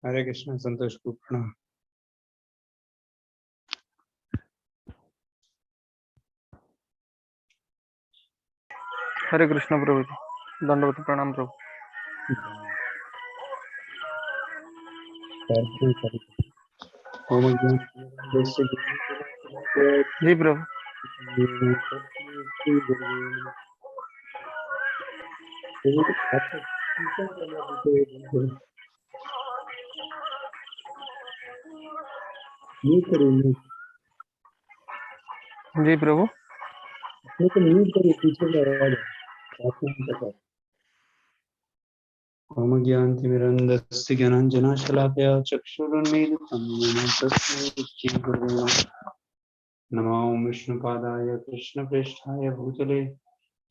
Hare Krishna, Santosh Kupana. हरे कृष्ण प्रभु जी, दंडवत प्रणाम प्रभु। जी प्रभु। जी प्रभु। ओम ज्ञानतिमिरन्धस्य ज्ञानाञ्जनशलाकया चक्षुरुन्मीलितं येन तस्मै श्रीगुरुवे नमो विष्णुपादाय कृष्णप्रेष्ठाय भूतले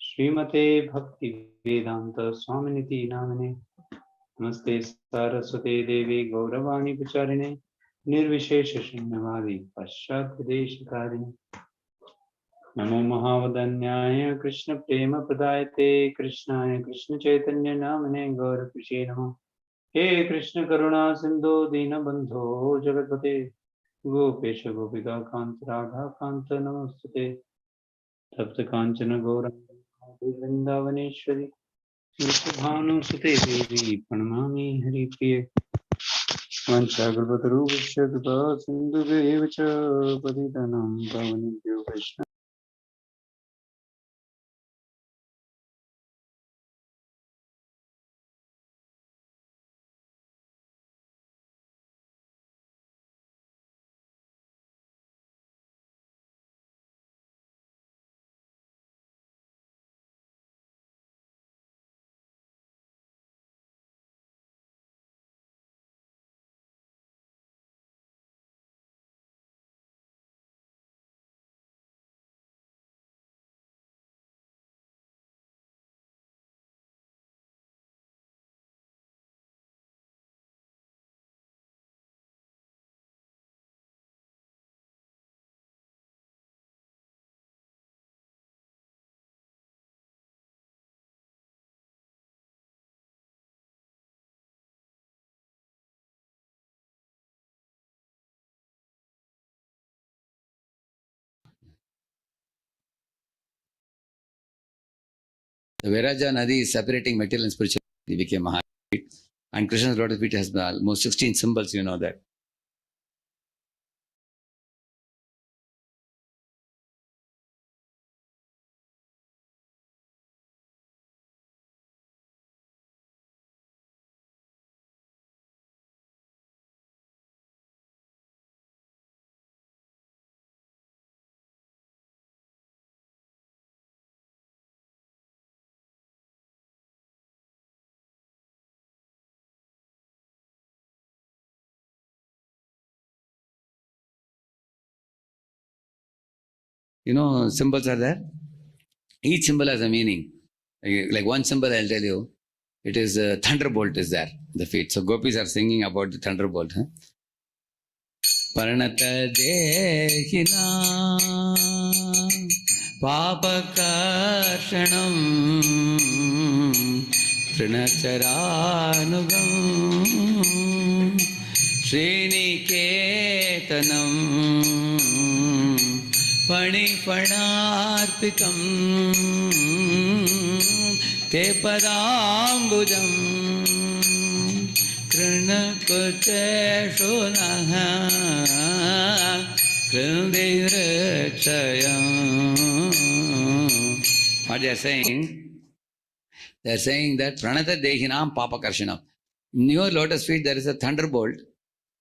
श्रीमते भक्तिवेदान्त स्वामिनिति नामिने नमस्ते सारस्वते देवी गौरवाणी प्रचारिणे निर्विशेष शून्यवादी पश्चात्प्रदेशकारिणे नमो महावदन्याय कृष्ण प्रेम प्रदायते कृष्णाय कृष्ण चैतन्य नामने गौरकृषे नमः। हे कृष्ण करुणा सिंधु दीनबंधो जगतपते गोपेश गोपिका कांत राधा कांत नमोस्तुते। तप्त कांचन गौरंग वृंदावनेश्वरी भानुसुते देवी प्रणमामि हरिप्रिये वंशाकल्पतरुभ्यश्च कृपा सिन्धुभ्येव च पतितानां पावनेभ्यो वैष्णवेभ्यो The Vairaja Nadi is separating material and spiritual. He became Maha. And Krishna's lotus feet has almost 16 symbols, you know that. You know, symbols are there. Each symbol has a meaning. Like one symbol, I'll tell you. It is a thunderbolt is there, the feet. So gopis are singing about the thunderbolt. Huh? Paranata dehina papakarshanam trinacharanugam sriniketanam panipanarpikam te padambujam कृणकुचेषु नः कृन्दिरक्षयम्. What they are saying? They are saying that pranata dehinam papakarshanam. In your lotus feet there is a thunderbolt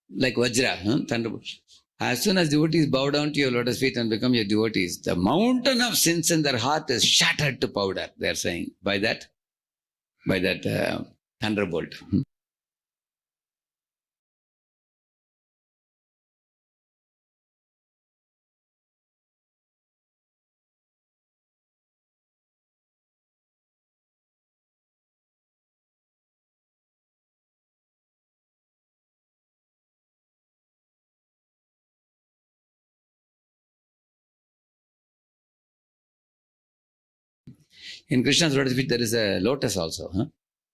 like Vajra, thunderbolt. As soon as devotees bow down to your lotus feet and become your devotees, the mountain of sins in their heart is shattered to powder, they are saying, by that thunderbolt. In Krishna's lotus feet, there is a lotus also. Huh?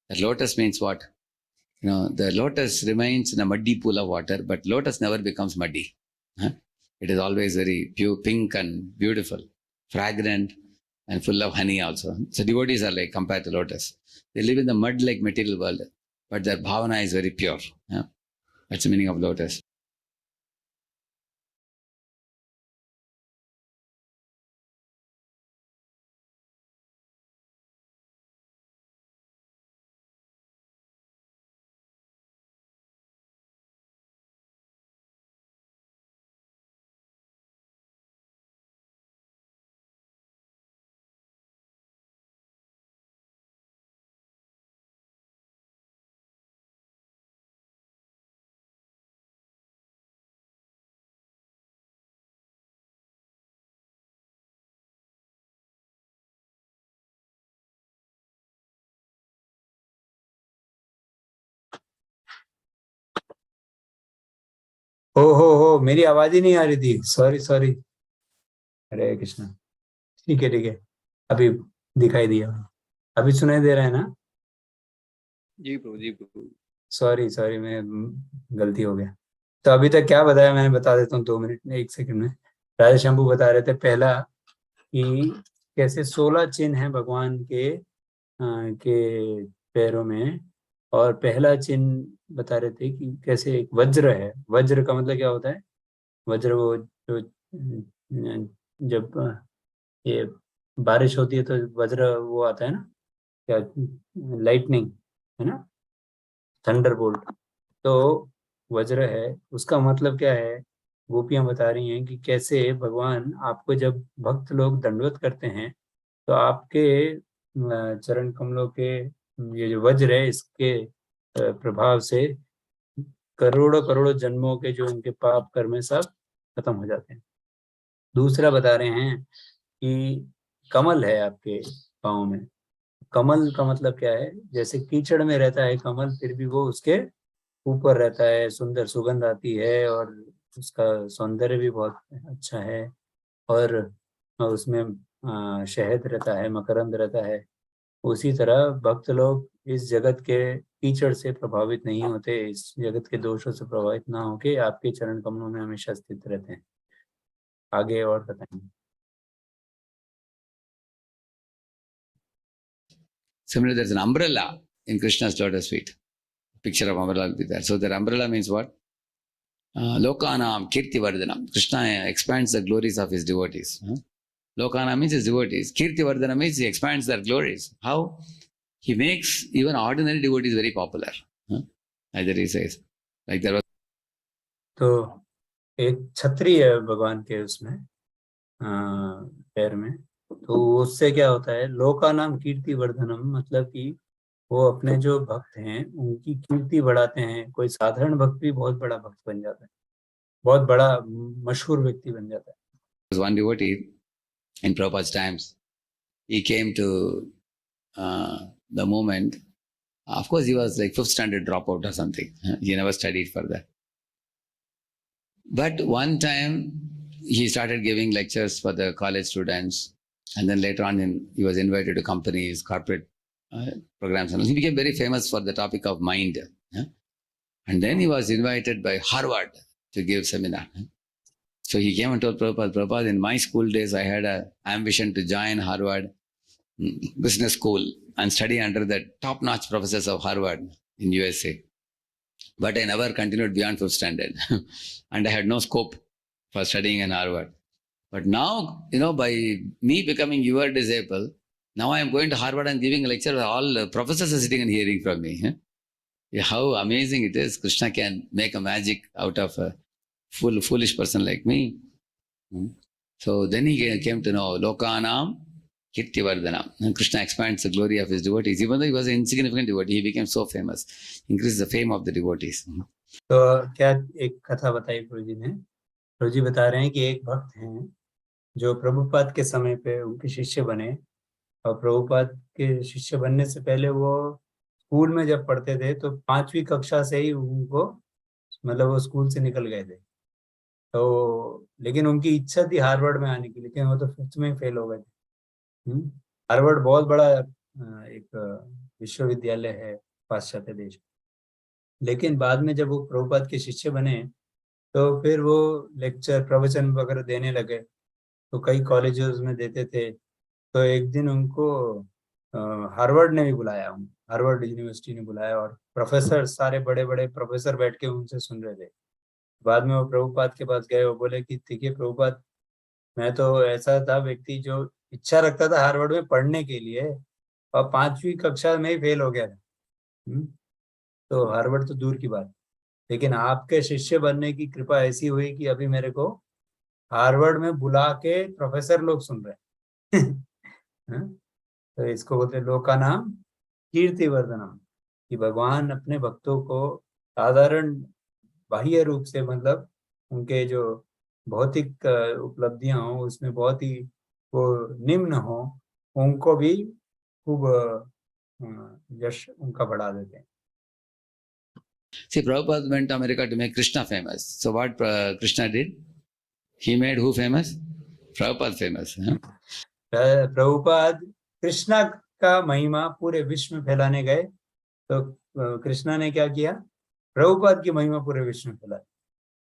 That lotus means what? the lotus remains in a muddy pool of water, but lotus never becomes muddy. Huh? It is always very pure, pink and beautiful, fragrant and full of honey also. So devotees are like compared to lotus. They live in the mud-like material world, but their bhavana is very pure. Yeah? That's the meaning of lotus. हो मेरी आवाज ही नहीं आ रही थी, sorry sorry. हरे कृष्णा। ठीक है, अभी दिखाई दिया, अभी सुनाई दे रहा है ना? जी प्रभु, जी प्रभु। सॉरी सॉरी, मैं गलती हो गया। तो अभी तक क्या बताया मैंने, बता देता हूँ 2 मिनट में, 1 सेकंड में। राजा शंभू बता रहे थे पहला कि कैसे 16 चिन्ह हैं भगवान के पैरों में, और पहला चिन्ह बता रहे थे कि कैसे एक वज्र है। वज्र का मतलब क्या होता है? वज्र वो जो जब ये बारिश होती है तो वज्र वो आता है ना, क्या, लाइटनिंग है ना, थंडरबोल्ट। तो वज्र है, उसका मतलब क्या है? गोपियां बता रही हैं कि कैसे भगवान आपको जब भक्त लोग दंडवत करते हैं तो आपके चरण कमलों के ये जो वज्र है इसके प्रभाव से करोड़ों करोड़ों जन्मों के जो उनके पाप कर्म है सब खत्म हो जाते हैं। दूसरा बता रहे हैं कि कमल है आपके पाँव में। कमल का मतलब क्या है? जैसे कीचड़ में रहता है कमल, फिर भी वो उसके ऊपर रहता है, सुंदर सुगंध आती है और उसका सौंदर्य भी बहुत अच्छा है, और उसमें शहद रहता है, मकरंद रहता है। उसी तरह भक्त लोग इस जगत के कीचड़ से प्रभावित नहीं होते, इस जगत के दोषों से प्रभावित ना होके आपके चरण कमलों में हमेशा स्थित रहते हैं। आगे और बताएंगे। Similarly, there's an umbrella in Krishna's lotus feet. Picture of umbrella will be there. So that umbrella means what? Lokanam Kirti Vardhanam. Krishna expands the glories of his devotees. Lokana means his devotees. Kirti Vardhana means he expands their glories. How? He makes even ordinary devotees very popular. Either he says. Like there was. तो एक छतरी है भगवान के उसमें पैर में, तो उससे क्या होता है? लोका नाम कीर्ति वर्धनम, मतलब कि वो अपने जो भक्त हैं उनकी कीर्ति बढ़ाते हैं। कोई साधारण भक्त भी बहुत बड़ा भक्त बन जाता है, बहुत बड़ा मशहूर व्यक्ति बन जाता है। One devotee in Prabhupada's times, he came to the movement. Of course, he was like 5th standard dropout or something. He never studied for that. But one time, he started giving lectures for the college students, and then later on, he was invited to companies, corporate programs, and he became very famous for the topic of mind. And then he was invited by Harvard to give seminar. So he came and told Prabhupada, in my school days, I had an ambition to join Harvard Business School and study under the top-notch professors of Harvard in USA. But I never continued beyond 5th standard. And I had no scope for studying in Harvard. But now, by me becoming your disciple, now I am going to Harvard and giving a lecture. All professors are sitting and hearing from me. How amazing it is. Krishna can make a magic out of a foolish person like me. So then he came to know Lokanam Kirti Vardhanam. And Krishna expands the glory of his devotees. Even though he was an insignificant devotee, he became so famous. Increases the fame of the devotees. तो क्या एक कथा बताई प्रभु जी ने। प्रभु जी बता रहे हैं कि एक भक्त हैं जो प्रभुपाद के समय पे उनके शिष्य बने, और प्रभुपाद के शिष्य बनने से पहले वो स्कूल में जब पढ़ते थे तो 5वीं कक्षा से ही उनको, मतलब वो स्कूल से निकल गए थे। तो लेकिन उनकी इच्छा थी हार्वर्ड में आने की, लेकिन वो तो 5th में फेल हो गए थे। हार्वर्ड बहुत बड़ा एक विश्वविद्यालय है पाश्चात्य देश। लेकिन बाद में जब वो प्रभुपाद के शिष्य बने तो फिर वो लेक्चर प्रवचन वगैरह देने लगे, तो कई कॉलेजेस में देते थे। तो एक दिन उनको हार्वर्ड ने भी बुलाया, हार्वर्ड यूनिवर्सिटी ने बुलाया, और प्रोफेसर, सारे बड़े बड़े प्रोफेसर बैठ के उनसे सुन रहे थे। बाद में वो प्रभुपाद के पास गए, वो बोले कि देखिए प्रभुपाद, मैं तो ऐसा था व्यक्ति जो इच्छा रखता था हार्वर्ड में पढ़ने के लिए, और 5वीं कक्षा में ही फेल हो गया था। तो हार्वर्ड तो दूर की बात, लेकिन आपके शिष्य बनने की कृपा ऐसी हुई कि अभी मेरे को हार्वर्ड में बुला के प्रोफेसर लोग सुन रहे हैं। हाँ? तो इसको बोलते हैं लोका नाम कीर्ति वर्धनम, कि भगवान अपने भक्तों को साधारण बाह्य रूप से, मतलब उनके जो भौतिक उपलब्धियां हो उसमें बहुत ही वो निम्न हो, उनको भी खूब यश उनका बढ़ा देते हैं। See, Prabhupada went to America to make Krishna famous. So what Krishna did? He made who famous? Prabhupada famous. Huh? Prabhupada Krishna का महिमा पूरे विश्व में फैलाने गए, तो कृष्णा ने क्या किया? प्रभुपाद की महिमा पूरे विश्व में फैलाई,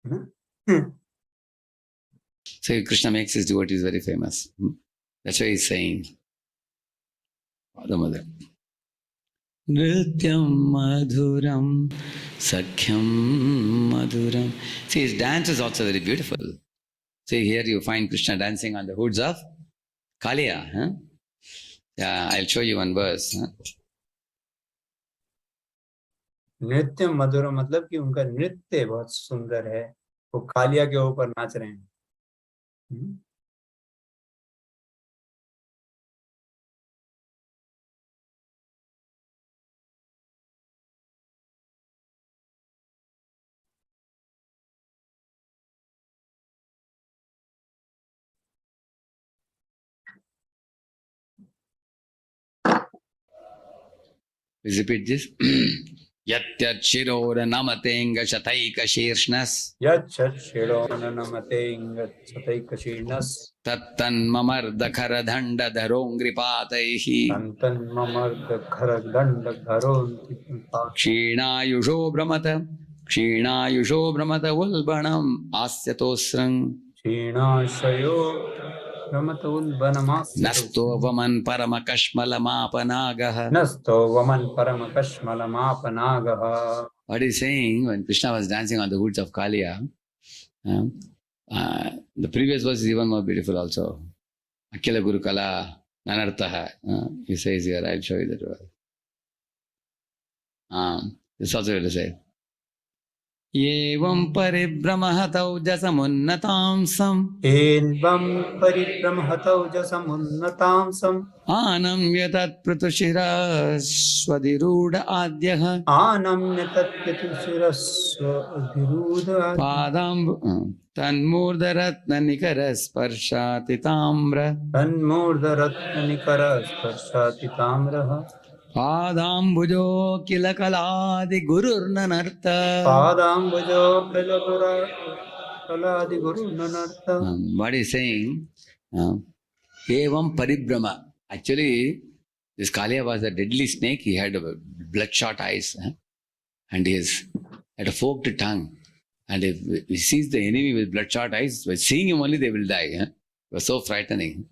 है ना? So Krishna makes his devotees very famous. That's why he's saying, Mother. Nrityam madhuram, Sakhyam madhuram. See, his dance is also very beautiful. See, here you find Krishna dancing on the hoods of Kaliya. Huh? Yeah, I'll show you one verse. Huh? नृत्य मधुर मतलब कि उनका नृत्य बहुत सुंदर है, वो कालिया के ऊपर नाच रहे हैं। Please repeat this. Yatyachirora namatenga shataika shirshnas. यच्छिरोननमतेऽङ्गच्छतैकशीर्णस् तत्तन्ममर्दखरदण्डधरोङ्घ्रिपातैः तन्तन्ममर्दखरदण्डधरोऽन्तिकृपा क्षीणायुषो भ्रमत उल्बणम् आस्यतोस्रम् क्षीणाशयो भ्रमतोल्बणमास्यतोऽस्रम् नस्तोपमन् परमकश्मलमापनागः. नस्तो वमन् परमकश्मलमापनागः। What is saying when Krishna was dancing on the hoods of Kaliya? The previous verse is even more beautiful also. Akila Gurukala Nanartaha. He says here, I'll show you that verse. This also will say. Evam paribramahatav jasamunnataamsam एवं परिभ्रमहतौ जसमुन्नतांसम् anamya tat pratushira swadhiruda adyah आनम्य तत्पितुशिरस्वधिरूढ padam tanmurdaratna nikara sparshati tamra तन्मूर्धरत्ननिकर स्पर्शाति ताम्रः पादाम्बुजो kill कलादि गुरुर्ननर्त. पादाम्बुजो कलादिगुरुर्ननर्त। What is saying? Evam paribrama. Actually, this Kaliya was a deadly snake. He had bloodshot eyes, and he had a forked tongue. And if he sees the enemy with bloodshot eyes, by seeing him only they will die. It was so frightening.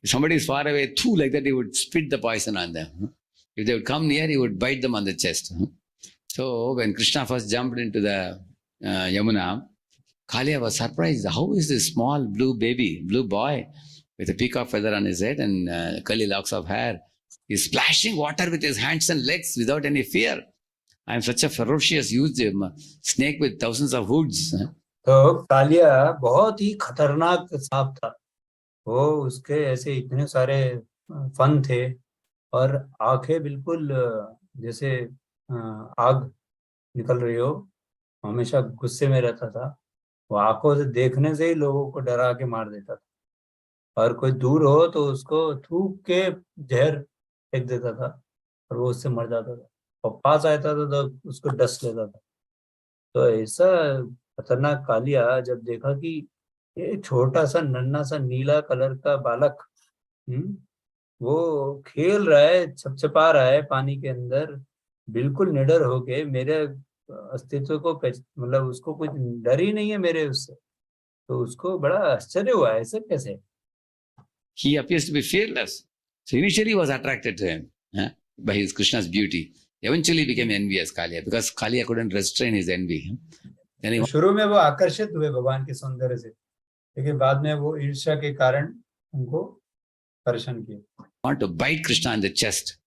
If somebody is far away, like that, he would spit the poison on them. If they would come near, he would bite them on the chest. So when Krishna first jumped into the Yamuna, Kaliya was surprised. How is this small blue boy with a peacock feather on his head and curly locks of hair? He's splashing water with his hands and legs without any fear. I am such a ferocious, huge snake with thousands of hoods. तो कालिया बहुत ही खतरनाक सांप था। वो उसके ऐसे इतने सारे फन थे, और आंखें बिल्कुल जैसे आग निकल रही हो, हमेशा गुस्से में रहता था। वो आंखों से देखने से ही लोगों को डरा के मार देता था, और कोई दूर हो तो उसको थूक के जहर फेंक देता था और वो उससे मर जाता था, और पास आता था तो उसको डस लेता था। तो ऐसा खतरनाक कालिया जब देखा कि ये छोटा सा नन्हा सा नीला कलर का बालक वो खेल रहा है, छपछपा रहा है पानी के अंदर, बिल्कुल निडर होके मेरे अस्तित्व को मतलब उसको कुछ डर ही नहीं है मेरे उससे, तो उसको बड़ा आश्चर्य हुआ, ऐसे कैसे? He appears to be fearless. So initially he was attracted to him by his Krishna's beauty. Eventually became envious Kaliya because Kaliya couldn't restrain his envy. Then he तो शुरू में वो आकर्षित हुए भगवान के सौंदर्य से, लेकिन बाद में वो ईर्ष्या के कारण उनको परेशान किया। wanted to bite Krishna in the chest.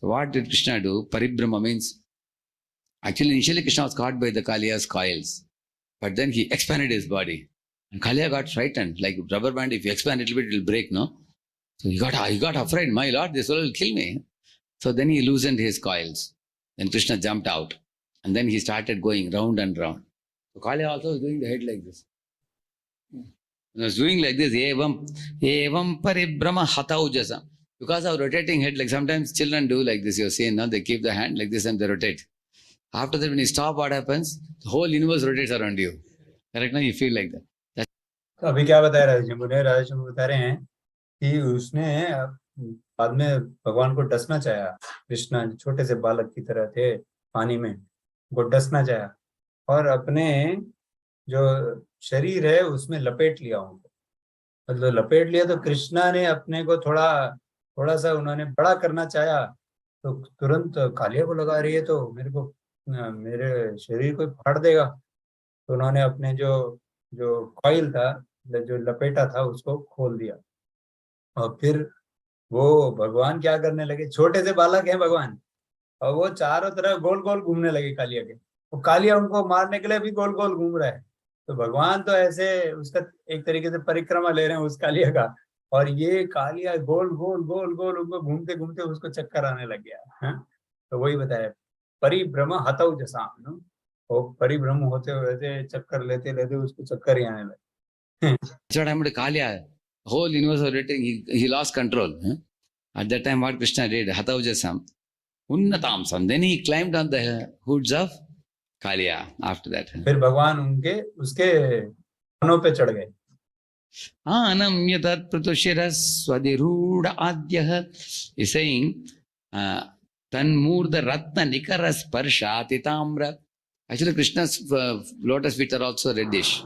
So what did Krishna do? Paribrahma means, actually initially Krishna was caught by the Kaliya's coils, but then he expanded his body. And Kaliya got frightened, like rubber band, if you expand a little bit, it will break, no? So he got afraid, my lord, this will kill me. So then he loosened his coils. Then Krishna jumped out. And then he started going round and round. So Kaliya also was doing the head like this. He was doing like this, evam paribrahma hataujasa. Because of rotating head, like sometimes children do like this, you've seen, no? They keep the hand like this and they rotate. After that, when you stop, what happens? The whole universe rotates around you. Correct? Now you feel like that. तो अभी क्या बताया राधा शंभू ने? राधा शंभू बता रहे हैं कि उसने बाद में भगवान को डसना चाहा। कृष्णा छोटे से बालक की तरह थे पानी में, वो डसना चाहा और अपने जो शरीर है उसमें लपेट लिया उनको, मतलब लपेट लिया। तो कृष्णा ने अपने को थोड़ा सा उन्होंने बड़ा करना चाहा, तो तुरंत कालिया को लगा रही है तो मेरे शरीर को फाड़ देगा। तो उन्होंने अपने जो कॉइल था, जो लपेटा था, उसको खोल दिया। और फिर वो भगवान क्या करने लगे, छोटे से बालक हैं भगवान, और वो चारों तरफ गोल गोल घूमने लगे कालिया के। वो कालिया उनको मारने के लिए भी गोल गोल घूम रहा है। तो भगवान तो ऐसे उसका एक तरीके से परिक्रमा ले रहे हैं उस कालिया का, और ये कालिया गोल गोल गोल गोल उनको घूमते घूमते उसको चक्कर आने लग गया। तो वही बताया, परिभ्रम हतौ जसा, वो परिभ्रम होते हुए चक्कर लेते लेते उसको चक्कर ही आने लगे। That's what happened to Kaliya. Whole universe was rotating. He lost control. At that time, what Krishna did, Hataujasam, Unnatamsam. Then he climbed on the hoods of Kaliya after that. फिर भगवान उसके कानों पे चढ़ गए। Anamya tat pratushira swadirudha adyah is saying, Tanmurda ratna nikara sparsha titamra. Actually, Krishna's lotus feet are also reddish.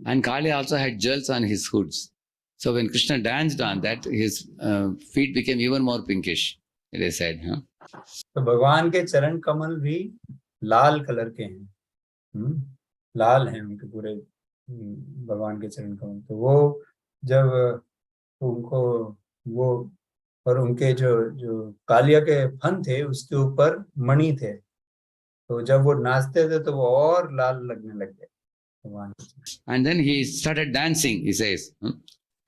And Kaliya also had jewels on his hoods. So when Krishna danced on that, his feet became even more pinkish, it is said. तो भगवान के चरण कमल भी लाल colour के हैं, लाल हैं उनके पूरे भगवान के चरण कमल। तो वो जब उनको वो और उनके जो कालिया के फन थे उसके ऊपर मणि थे, तो जब वो नाचते थे तो वो और लाल लगने लग गए भगवान। And then he started dancing, he says.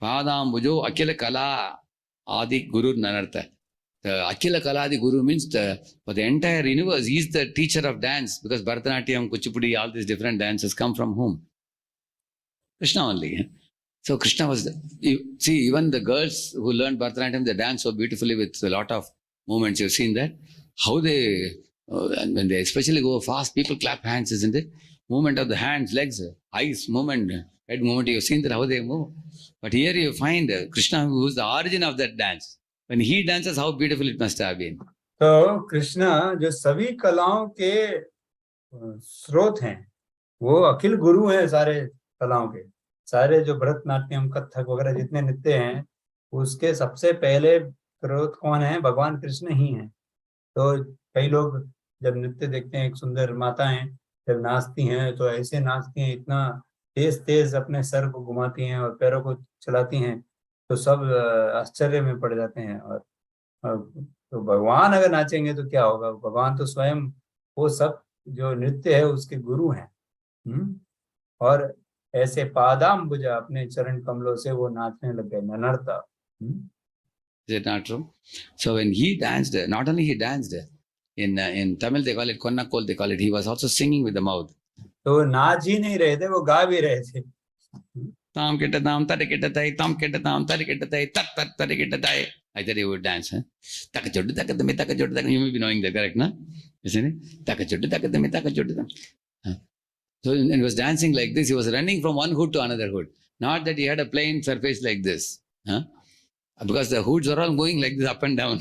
Padam Bujo Akila Kala Adi Guru Nanartha. The Akila Kala Adi Guru means for the entire universe, he is the teacher of dance, because Bharatanatyam, Kuchipudi, all these different dances come from whom? Krishna only. So Krishna was, see, even the girls who learned Bharatanatyam, they dance so beautifully with a lot of movements. You've seen that? How they, and when they especially go fast, people clap hands, isn't it? Movement of the hands, legs, eyes, movement, head movement. You've seen that, how they move. But here you find Krishna, who is the origin of that dance. When he dances, how beautiful it must have been. तो कृष्णा जो सभी कलाओं के स्रोत हैं, वो अखिल गुरु हैं सारे कलाओं के। सारे जो भरतनाट्यम, कथक वगैरह जितने नृत्य हैं, उसके सबसे पहले स्रोत कौन है? भगवान कृष्ण ही हैं। तो कई लोग जब नृत्य देखते हैं, एक सुंदर माताएं जब नाचती हैं तो ऐसे नाचती हैं, इतना तेज तेज अपने सर को घुमाती हैं और पैरों को चलाती हैं, तो सब आश्चर्य में पड़ जाते हैं। और तो भगवान अगर नाचेंगे तो क्या होगा? भगवान तो स्वयं वो सब जो नृत्य है उसके गुरु हैं। और ऐसे पादाम्बुजा, अपने चरण कमलों से वो नाचने लग गए, ननरता। Is it not true? So when he danced, not only he danced, in Tamil they call it Konnakol, they call it, he was also singing with the mouth. तो नाच ही नहीं रहे थे, वो गा भी रहे थे। Tam ketta tam tari ketta tai, tam ketta tam tari ketta tai, tak tari ketta tai. I thought he would dance. Takachodu takadami takachodu takadami. You may be knowing that, correct, no? Isn't it? Takachodu takadami takachodu takadami. So when he was dancing like this, he was running from one hood to another hood. Not that he had a plain surface like this. Because the hoods are all going like this up and down.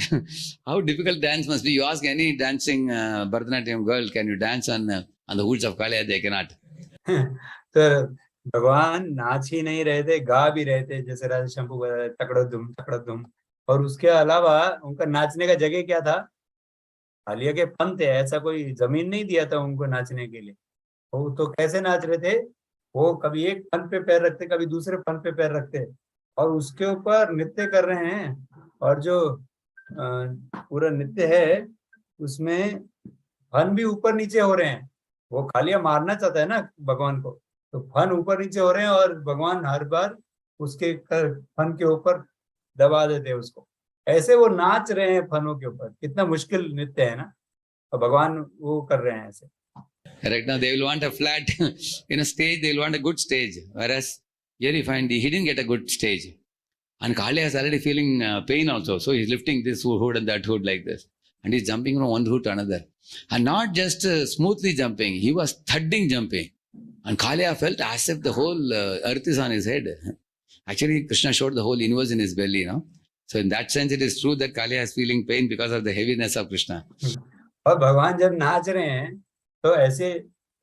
How difficult dance must be. You ask any dancing Bharatanatyam girl, can you dance on On the hoods of Kaliya, they cannot. तो भगवान नाच ही नहीं रहे थे, गा भी रहे थे, जैसे राजा शंभू तकड़ो धुम। और उसके अलावा उनका नाचने का जगह क्या था? कालिया के फन थे, ऐसा कोई जमीन नहीं दिया था उनको नाचने के लिए। वो तो कैसे नाच रहे थे? वो कभी एक फन पे पैर रखते, कभी दूसरे फन पे पैर रखते, और उसके ऊपर नृत्य कर रहे हैं। और जो पूरा नृत्य है उसमें फन भी ऊपर नीचे हो रहे हैं। वो कालिया मारना चाहता है ना भगवान को, तो फन ऊपर नीचे हो रहे हैं और भगवान हर बार उसके फन के ऊपर दबा देते हैं उसको। ऐसे वो नाच रहे हैं फनों के ऊपर। कितना मुश्किल नृत्य है ना, और भगवान वो कर रहे हैं ऐसे। Right now, they will want a flat stage. They will want a good stage. Whereas here you find he didn't get a good stage. And Kaliya is already feeling pain also. So he's lifting this hood and that hood like this. And he's jumping from one hood to another. And not just smoothly jumping, he was thudding jumping. And Kaliya felt as if the whole earth is on his head. Actually, Krishna showed the whole universe in his belly, So in that sense, it is true that Kaliya is feeling pain because of the heaviness of Krishna. और भगवान जब नाच रहे हैं तो ऐसे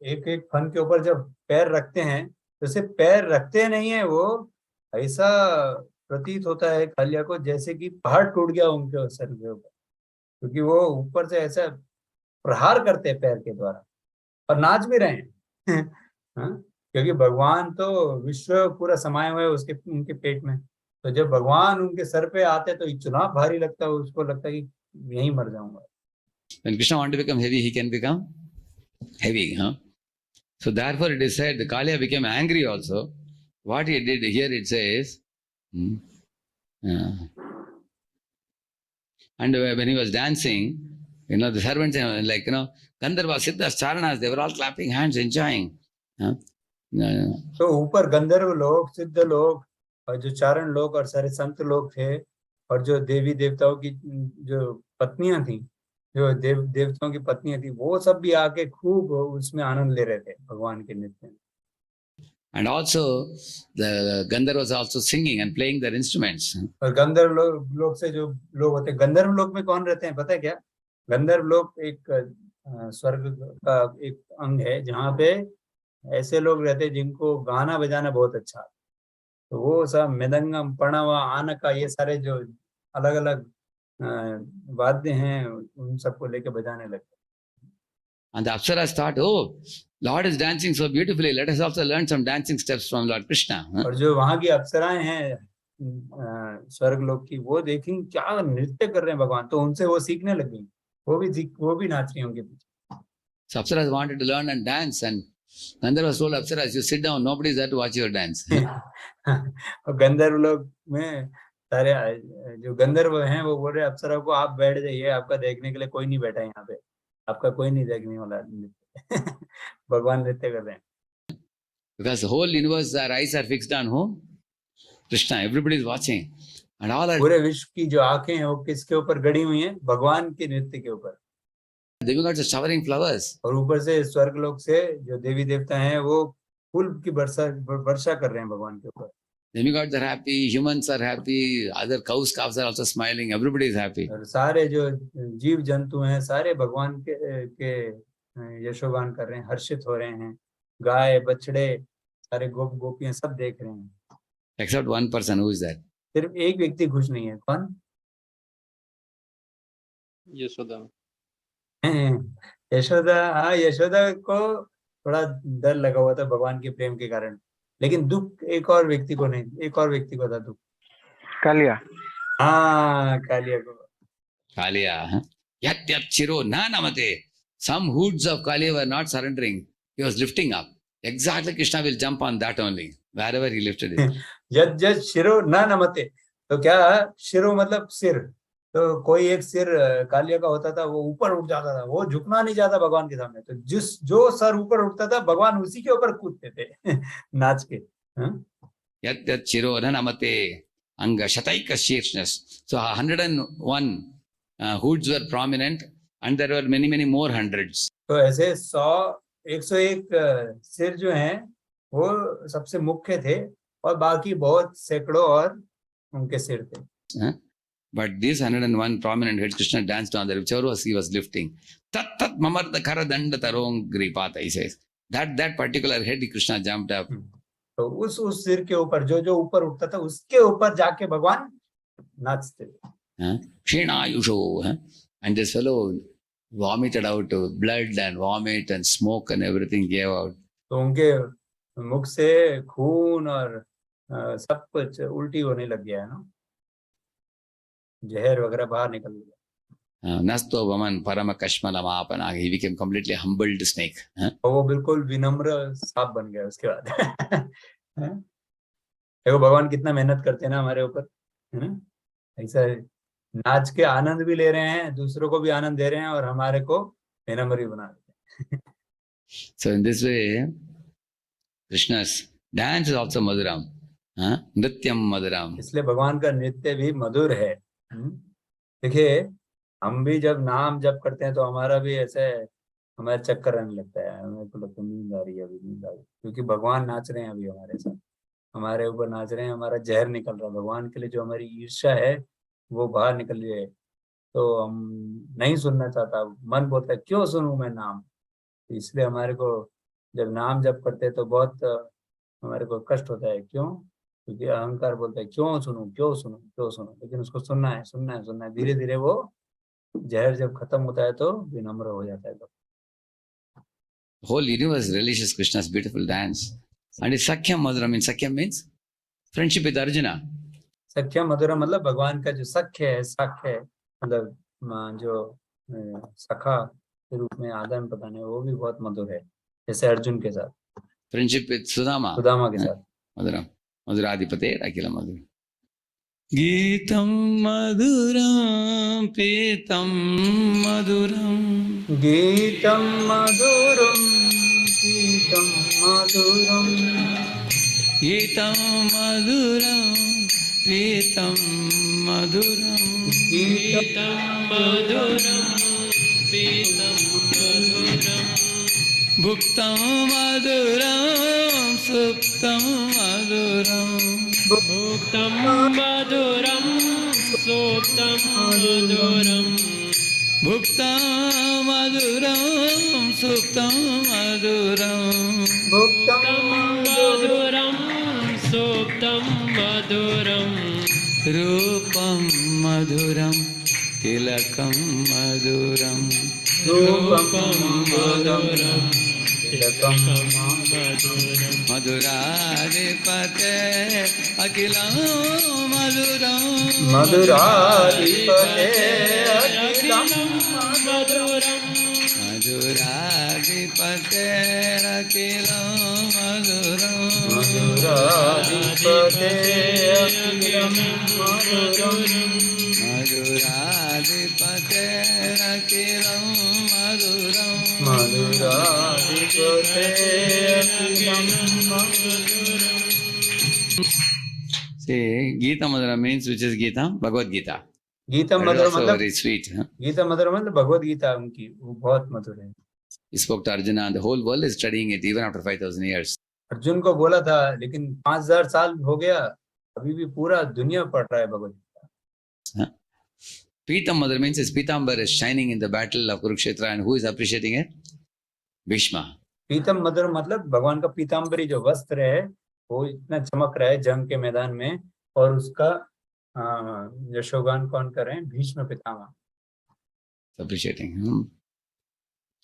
एक एक फन के ऊपर जब पैर रखते हैं, तो सिर्फ पैर रखते नहीं है, वो ऐसा प्रतीत होता है कालिया को जैसे कि पहाड़ टूट गया उनके सर के ऊपर, क्योंकि वो ऊपर से ऐसा प्रहार करते हैं पैर के द्वारा और नाच भी रहे हैं। हाँ? क्योंकि भगवान तो विश्व पूरा समाये हुए उसके उनके पेट में, तो जब भगवान उनके सर पे आते तो इतना भारी लगता है, उसको लगता है कि यहीं मर जाऊंगा। When Krishna wants to become heavy, he can become heavy. So therefore it is said, the Kaliya became angry also. What he did, here it says, and when he was dancing, the servants, Gandharva, Siddhas, Charanas, they were all clapping hands, enjoying. तो ऊपर गंधर्व लोग, सिद्ध लोग और जो चारण लोग और सारे संत लोग थे, और जो देवी देवताओं की जो पत्नियां थी, जो देवताओं की पत्नियां थी, वो सब भी आके खूब उसमें आनंद ले रहे थे भगवान के नृत्य में। And also the Gandharvas also singing and playing their instruments. और गंधर्व लोग से जो लोग होते हैं, गंधर्व लोग में कौन रहते हैं पता है क्या? गंधर्व लोग एक स्वर्ग का एक अंग है जहाँ पे ऐसे लोग रहते हैं जिनको गाना बजाना बहुत अच्छा है। तो वो सब मृदंगम, पणवा, आनका, ये सारे जो अलग अलग वाद्य हैं उन सबको लेके बजाने लगते। And the Apsaras thought, oh, Lord is dancing so beautifully. Let us also learn some dancing steps from Lord Krishna. और जो वहाँ की अप्सराएं हैं स्वर्ग लोक की, वो देखेंगे क्या नृत्य कर रहे हैं भगवान, तो उनसे वो सीखने लगी। वो भी नाच रही उनके पीछे। So Apsaras wanted to learn and dance, and Gandharvas told Apsaras, you sit down, nobody is there to watch your dance. और गंधर्व लोग में सारे जो गंधर्व हैं वो बोल रहे अप्सरा को, आप बैठ जाइए, आपका देखने के लिए कोई नहीं बैठा यहाँ पे, आपका कोई नहीं देखने वाला। भगवान नृत्य कर रहे हैं। Because the whole universe, our eyes are fixed on who? Krishna. Everybody is watching. And all are... पूरे विश्व की जो आंखें हैं वो किसके ऊपर गड़ी हुई हैं? भगवान के नृत्य के ऊपर। Demigods are showering flowers. और ऊपर से स्वर्ग लोक से जो देवी देवता हैं वो फूल की वर्षा कर रहे हैं भगवान के ऊपर। Demigods are happy, humans are happy, other cows, calves are also smiling, everybody is happy. और सारे जो जीव जंतु हैं सारे भगवान के यशोगान कर रहे हैं, हर्षित हो रहे हैं। गाय, बछड़े, सारे गोपियां सब देख रहे हैं। Except one person, who is that? सिर्फ एक व्यक्ति खुश नहीं है। कौन? यशोदा। यशोदा। हाँ, यशोदा को थोड़ा डर लगा हुआ था भगवान के प्रेम के कारण, लेकिन दुख एक और व्यक्ति को नहीं, एक और व्यक्ति को था दुख। कालिया। हाँ, कालिया को। Kaliya. Yat yat chiro na namate. Some hoods of Kaliya were not surrendering. He was lifting up. Exactly, Krishna will jump on that only, wherever he lifted it. यद यद शिरो ना नमते, तो क्या शिरो मतलब सिर, तो कोई एक सिर कालिया का होता था, वो ऊपर उठ जाता था, वो झुकना नहीं चाहता भगवान के सामने, तो जो सर ऊपर उठता था भगवान उसी के ऊपर कूदते थे नाच के। Yat yat chiro na namate anga shataika sheershness. So 101 hoods were prominent, and there were many more hundreds. तो ऐसे 101 सिर जो हैं वो सबसे मुख्य थे, और बाकी बहुत सैकड़ों और उनके सिर थे। But these 101 prominent heads, Krishna danced on there, whichever was he was lifting. Tat tat mamarta kara danda tarong gripata, he says. That particular head, Krishna jumped up. तो उस सिर के ऊपर जो जो ऊपर उठता था उसके ऊपर जाके भगवान नाचते थे. Shenayusho. And this fellow vomited out blood and vomit and smoke and everything gave out. तो उनके मुख से खून और सब कुछ उल्टी होने लग गया है ना, जहर वगैरह बाहर निकल गया. Nasto Vaman Parama Kashmala Mahapana. He became completely humbled snake. और वो बिल्कुल विनम्र सांप बन गया उसके बाद. देखो भगवान कितना मेहनत करते हैं ना हमारे ऊपर, है ना. ऐसा नाच के आनंद भी ले रहे हैं, दूसरों को भी आनंद दे रहे हैं और हमारे को विनम्र भी बना रहे हैं. So in this way, Krishna's dance is also Maduram. Nrityam Maduram. इसलिए भगवान का नृत्य भी मधुर है. देखिए हम भी जब नाम जप करते हैं तो हमारा भी ऐसे हमारे चक्कर आने लगता है, हमें को लगता है नींद आ रही है, अभी नींद आ रही है, क्योंकि भगवान नाच रहे हैं अभी हमारे साथ, हमारे ऊपर नाच रहे हैं, हमारा जहर निकल रहा है. भगवान के लिए जो हमारी ईर्ष्या है वो बाहर निकल रही है, तो हम नहीं सुनना चाहता, मन बोलता है क्यों सुनूं मैं नाम. इसलिए हमारे को जब नाम जप करते हैं तो बहुत हमारे को कष्ट होता है. क्यों? क्योंकि अहंकार बोलता है क्यों सुनूं क्यों सुनूं क्यों सुनूं, लेकिन उसको सुनना है सुनना है सुनना है. धीरे धीरे वो जहर जब खत्म होता है तो विनम्र हो जाता है. Whole universe relishes Krishna's beautiful dance. And it's Sakhya Maduram. And Sakhya means friendship with Arjuna. सख्या मधुरा मतलब भगवान का जो सख्य है, साख्य है मतलब जो सखा के रूप में आदान प्रदान है, वो भी बहुत मधुर है, जैसे अर्जुन के साथ. Friendship with Sudama. सुदामा के साथ. Maduram. Maduradipate Akila Madhuram. Geetam Maduram Pitam Maduram. GITAM मधुरम गीतम मधुरम Geetam Maduram Pitam Maduram. GITAM मधुरं पीतं मधुरं Bhuktam Maduram Suptam Maduram. भुक्तं मधुरं सोक्तं मधुरं Bhuktam Maduram Suptam Maduram. भुक्तम मधुरं सोक्तं मधुरं Rupam Maduram Tilakam Maduram. रूपम मधुरम तिलकम मधुरं Madhuradipate Akilam Maduram. मधुराधिपते अखिलम मधुरं Madhuradipate Akilam Maduram. मधुराधिपते अखिलम Madhuram Madhuradipate Akilam Maduram. मधुराधिपते अखिलम Madhuram. See, Gita Madhuram means which is Gita? Bhagavad Gita. GITAM That is Madhur also मतलब very sweet. Gita मधुर मतलब भगवत गीता उनकी वो बहुत मधुर है. He spoke to Arjuna and the whole world is studying it even after 5,000 years. Arjun को बोला था लेकिन 5000 साल हो गया, अभी भी पूरा दुनिया पढ़ रहा है Bhagavad Gita. Pitam Madhur means his Pitambar is shining in the battle of Kurukshetra, and who is appreciating it? Bhishma. Pitam मधुर मतलब भगवान का पीताम्बरी जो वस्त्र है वो इतना चमक रहा है जंग के मैदान में, और उसका यशोगान कौन कर रहे हैं? Bhishma Pitamah. Appreciating.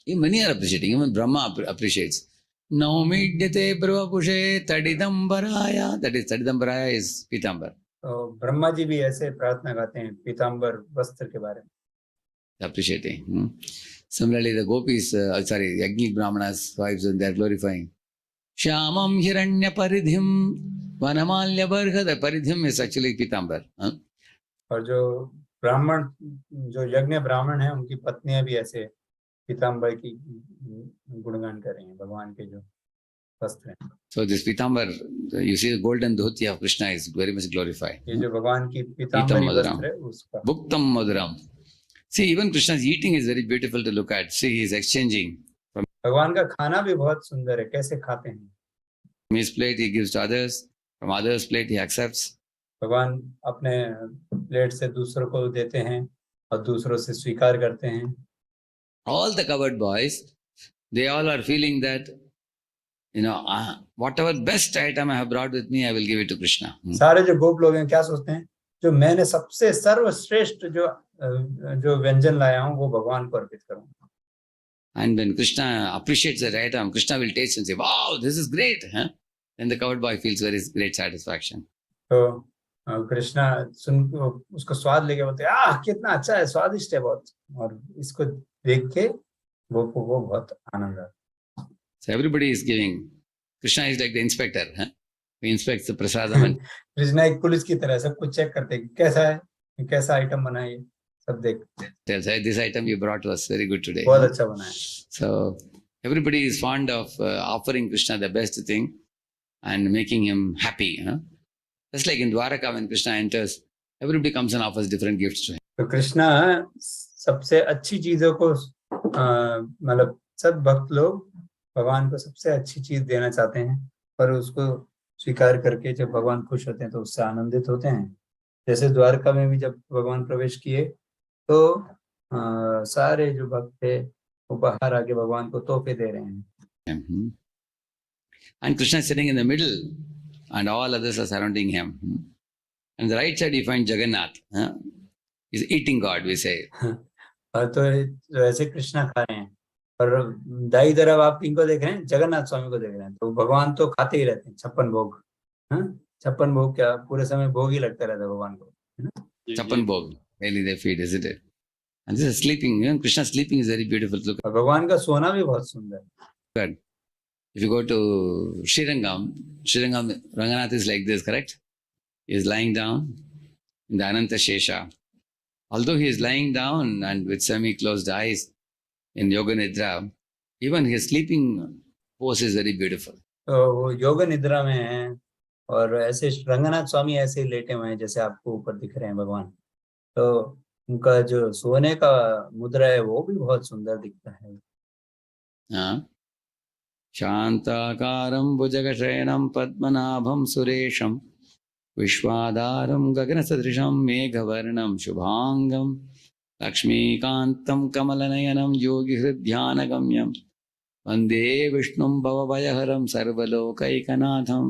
Even many are appreciating. Even Brahma appreciates. Naumidyate Pravapushe Tadidambaraya. That is, Tadidambaraya is Pitambar. तो ब्रह्मा जी भी ऐसे प्रार्थना गाते हैं पीताम्बर वस्त्र के बारे में. Appreciating. Similarly, the gopis, Yajnik Brahmanas' wives, they are glorifying. Shyamam Hiranya Paridhim Vanamalya Barga. The Paridhim is actually Pitambar. और जो ब्राह्मण जो यज्ञ ब्राह्मण है उनकी पत्नियां भी ऐसे पीताम्बर की गुणगान कर रही हैं भगवान के जो वस्त्र हैं. So this Pitambar, you see the golden dhoti of Krishna is very much glorified. ये जो भगवान की पीताम्बरी वस्त्र है उसका. Bhuktam Maduram. See, even Krishna's eating is very beautiful to look at. See, he is exchanging. भगवान का खाना भी बहुत सुंदर है, कैसे खाते हैं. From his plate he gives to others. From others' plate he accepts. भगवान अपने प्लेट से दूसरों को देते हैं और दूसरों से स्वीकार करते हैं। All the coward boys, they all are feeling that, whatever best item I have brought with me, I will give it to Krishna. सारे जो गोप लोग हैं क्या सोचते हैं, जो मैंने सबसे सर्वश्रेष्ठ जो व्यंजन लाया हूँ वो भगवान को अर्पित करूंगा। And when Krishna appreciates that item, Krishna will taste and say, wow, this is great. Huh? Then the coward boy feels very great satisfaction. तो कृष्णा उसको स्वाद लेके बोलते हैं, कितना अच्छा है, स्वादिष्ट है बहुत, और इसको देख के वो बहुत आनंद आता। So everybody is giving. Krishna is like the inspector. Huh? He inspects the prasadam. And Krishna एक पुलिस की तरह सब कुछ चेक करते हैं, कैसा है, कैसा आइटम बना है, सब देखते हैं। tells, hey, this item you brought was very good today. बहुत अच्छा बना है। So everybody is fond of offering Krishna the best thing and making him happy. Huh? Just like in Dwaraka, when Krishna enters, everybody comes and offers different gifts to him. तो कृष्णा सबसे अच्छी चीजों को मतलब सब भक्त लोग भगवान को सबसे अच्छी चीज देना चाहते हैं, पर उसको स्वीकार करके जब भगवान खुश होते हैं तो उससे आनंदित होते हैं। जैसे द्वारका में भी जब भगवान प्रवेश किए तो सारे जो भक्त थे वो बाहर आके भगवान को तोहफे दे रहे हैं। And Krishna is sitting in the middle and all others are surrounding him. And the right side you find Jagannath. He's eating God, we say. और तो ऐसे कृष्णा खा रहे हैं और दाई तरफ आप किनको देख रहे हैं, जगन्नाथ स्वामी को देख रहे हैं। तो भगवान तो खाते ही रहते हैं 56 भोग। 56 भोग क्या पूरे समय भोग ही लगता रहता है भगवान को, है ना? 56 भोग mainly they feed, isn't it? And this is sleeping. Krishna sleeping is very beautiful. Look. भगवान का सोना भी बहुत सुंदर है। If you go to Srirangam, Ranganath is like this, correct? He is lying down in the Ananta Shesha. Although he is lying down and with semi-closed eyes in Yoga Nidra, even his sleeping pose is very beautiful. तो वो योग निद्रा में है और ऐसे रंगनाथ स्वामी ऐसे ही लेटे हुए हैं जैसे आपको ऊपर दिख रहे हैं भगवान। तो उनका जो सोने का मुद्रा है वो भी बहुत सुंदर दिखता है। शांताकारं भुजगशयनं पद्मनाभं सुरेशं विश्वाधारं गगनसदृशं मेघवर्णं शुभांगं लक्ष्मीकान्तं कमलनयनं योगिहृद्ध्यानगम्यं वन्दे विष्णुं भवभयहरं सर्वलोकैकनाथं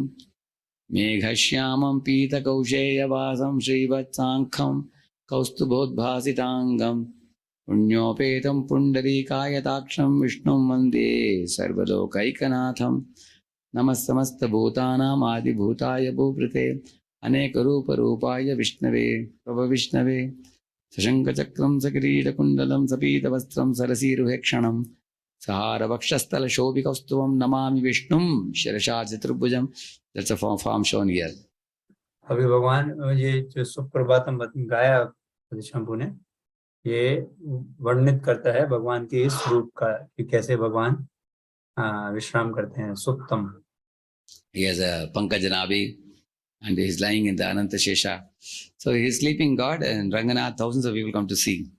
मेघश्यामं पीतकौशेयवासं श्रीवत्साङ्खं कौस्तुभोद्भासिताङ्गं पुण्योपेतं पुण्डरीकायताक्षं विष्णुं वन्दे सर्वलोकैकनाथं नमः समस्तभूतानाम् आदिभूताय भूभृते अनेकरूपरूपाय विष्णवे प्रभविष्णवे सशङ्खचक्रं सकिरीटकुण्डलं सपीतवस्त्रं सरसीरुहेक्षणं सहारवक्षस्थलशोभिकौस्तुभं नमामि विष्णुं शिरसा चतुर्भुजं। That's a form shown here. अभी भगवान ये जो सुप्रभातम गाया शंभू ने, ये वर्णित करता है भगवान के इस रूप का कि कैसे भगवान विश्राम करते हैं। सुप्तम, he has a pankajanabi and he is lying in the Ananta Shesha. So he is sleeping God and Ranganath, thousands of people come to see.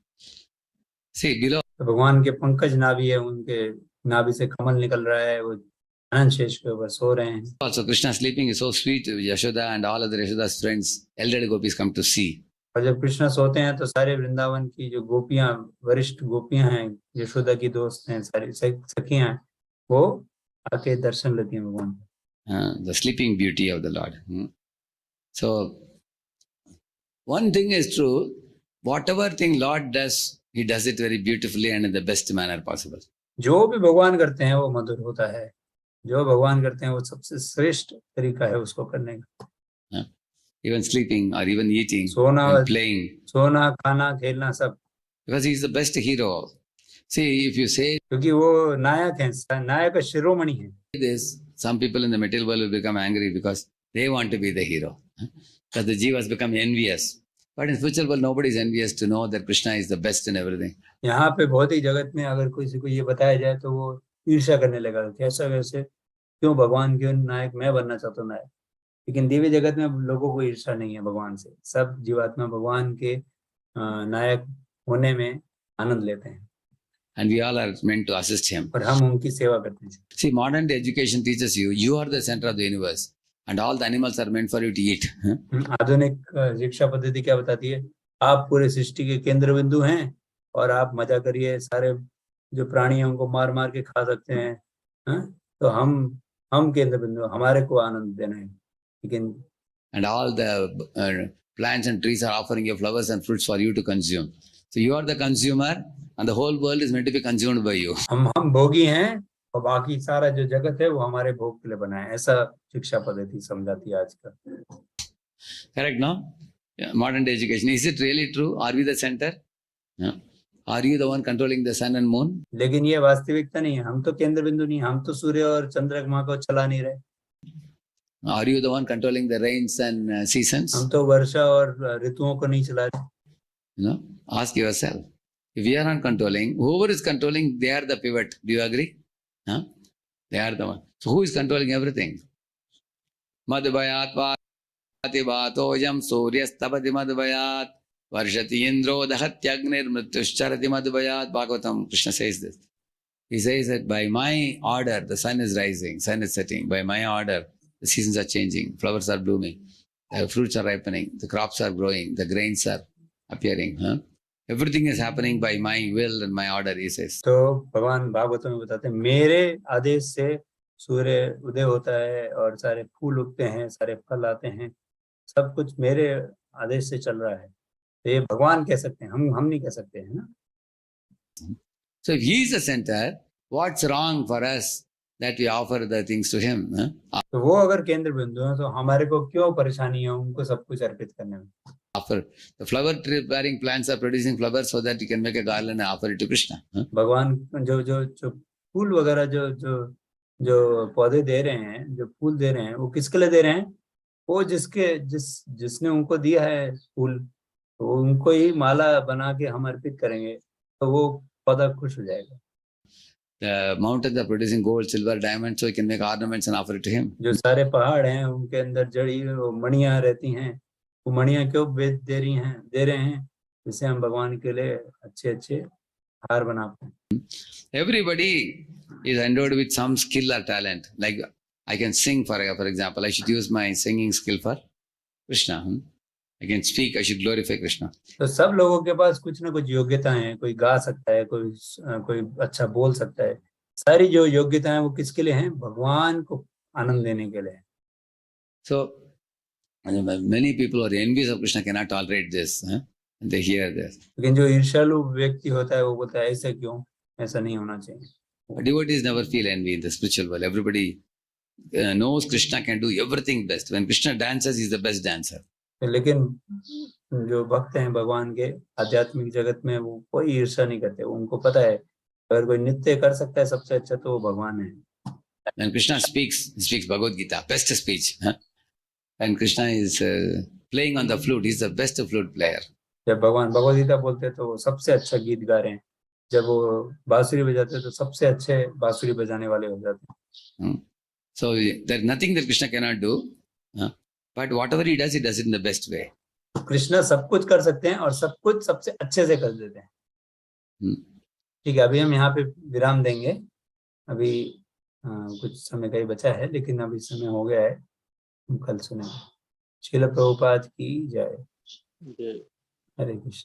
See below. तो भगवान के पंकज नाभि है, उनके नाभि से कमल निकल रहा है, वो अनंत शेष के ऊपर सो रहे हैं। Also Krishna sleeping is so sweet. Yashoda and all other Yashoda's friends, elderly gopis come to see. और जब कृष्णा सोते हैं तो सारे वृंदावन की जो गोपियां, वरिष्ठ गोपियां हैं, यशोदा की दोस्त हैं, सारी सखियां, वो आके दर्शन लेती हैं भगवान। The sleeping beauty of the Lord. So one thing is true, whatever thing Lord does, he does it very beautifully and in the best manner possible. जो भी भगवान करते हैं वो मधुर होता है, जो भगवान करते हैं वो सबसे श्रेष्ठ तरीका है उसको करने का। Even sleeping or even eating, सोना, playing, सोना, खाना, खेलना सब, because he is the best hero. See, if you say क्योंकि वो नायक है, नायक शिरोमणि है। this, some people in the material world will become angry because they want to be the hero. Because the jivas become envious. But in spiritual world, nobody is envious to know that Krishna is the best in everything. यहाँ पे भौतिक जगत में अगर किसी को ये बताया जाए तो वो ईर्ष्या करने लगा, कैसा वैसे क्यों भगवान क्यों नायक, मैं बनना चाहता हूँ नायक। लेकिन दिव्य जगत में लोगों को ईर्ष्या नहीं है भगवान से, सब जीवात्मा भगवान के नायक होने में आनंद लेते हैं। And we all are meant to assist him. और हम उनकी सेवा करते हैं। See, modern day education teaches you, you are the center of the universe. and all the animals are meant for you to eat. आधुनिक शिक्षा पद्धति क्या बताती है? आप पूरे सृष्टि के केंद्र बिंदु हैं और आप मजा करिए, सारे जो प्राणी हैं उनको मार मार के खा सकते हैं, तो हम केंद्र बिंदु, हमारे को आनंद देना है, लेकिन And all the plants and trees are offering you flowers and fruits for you to consume. So you are the consumer and the whole world is meant to be consumed by you. हम भोगी हैं और बाकी सारा जो जगत है वो हमारे भोग के लिए बना है, ऐसा शिक्षा पद्धति समझाती है आजकल. Correct, no? Yeah, modern day education. Is it really true? Are we the center? Yeah. Are you the one controlling the sun and moon? लेकिन ये वास्तविकता नहीं है. हम तो केंद्र बिंदु नहीं, हम तो सूर्य और चंद्रमा को चला नहीं रहे. Are you the one controlling the rains and seasons? हम तो वर्षा और ऋतुओं को नहीं चला रहे. You know, ask yourself. If we are not controlling, whoever is controlling, they are the pivot. Do you agree? Huh? They are the one. So who is controlling everything? Madhvayat vativatojam suryastabati madhvayat varshati indro dahatyagnir mrityuscharati madhvayat. Bhagavatam, Krishna says this. He says that by my order, the sun is rising, sun is setting. By my order, the seasons are changing, flowers are blooming, the fruits are ripening, the crops are growing, the grains are appearing. Everything is happening by my will and my order, he says. तो भगवान भागवत में बताते हैं, मेरे आदेश से सूर्य उदय होता है और सारे फूल उगते हैं, सारे फल आते हैं, सब कुछ मेरे आदेश से चल रहा है. तो ये भगवान कह सकते हैं, हम नहीं कह सकते हैं ना. So if he is the center, what's wrong for us that we offer the things to him? तो वो अगर केंद्र बिंदु है तो हमारे को क्यों परेशानी है उनको सब कुछ अर्पित करने में. Offer the flower tree bearing plants are producing flowers so that you can make a garland and offer it to Krishna. भगवान जो फूल वगैरह जो पौधे दे रहे हैं, जो फूल दे रहे हैं, वो किसके लिए दे रहे हैं? वो जिसने उनको दिया है फूल, तो उनको ही माला बना के हम अर्पित करेंगे तो वो पौधा खुश हो जाएगा. The mountains are producing gold, silver, diamonds, so you can make ornaments and offer it to him. जो सारे पहाड़ हैं उनके अंदर जड़ी वो मणियां रहती हैं, वो मणियां क्यों दे रहे हैं, जिससे हम भगवान के लिए अच्छे हार बना पाए. Everybody is endowed with some skill or talent. Like I can sing, for example, I should use my singing skill for Krishna. I can speak, I should glorify Krishna. तो सब लोगों के पास कुछ ना कुछ योग्यता है, कोई गा सकता है, कोई अच्छा बोल सकता है. सारी जो योग्यता है वो किसके लिए हैं? भगवान को आनंद देने के लिए. So many people are envious of Krishna cannot tolerate this. And they hear this. लेकिन जो ईर्ष्यालु व्यक्ति होता है वो बोलता है ऐसा क्यों, ऐसा नहीं होना चाहिए. But devotees never feel envy in the spiritual world. Everybody knows Krishna can do everything best. When Krishna dances, he's the best dancer. लेकिन जो भक्त हैं भगवान के आध्यात्मिक जगत में वो कोई ईर्ष्या नहीं करते. उनको पता है अगर कोई नृत्य कर सकता है सबसे अच्छा तो वो भगवान है. When Krishna speaks, he speaks Bhagavad Gita, best speech. And Krishna is playing on the flute, he's the best flute player. जब भगवान भगवद गीता बोलते हैं तो वो सबसे अच्छा गीत गा रहे हैं. जब वो बांसुरी बजाते हैं तो सबसे अच्छे बांसुरी बजाने वाले हो जाते हैं. So there's nothing that Krishna cannot do. But whatever he does it in the best way. Krishna सब कुछ कर सकते हैं और सब कुछ सबसे अच्छे से कर देते हैं. ठीक है, अभी हम यहाँ पे विराम देंगे. अभी कुछ समय का ही बचा है, लेकिन अभी समय हो गया है, हम कल सुनेंगे. श्रील प्रभुपाद की जय. हरे कृष्ण.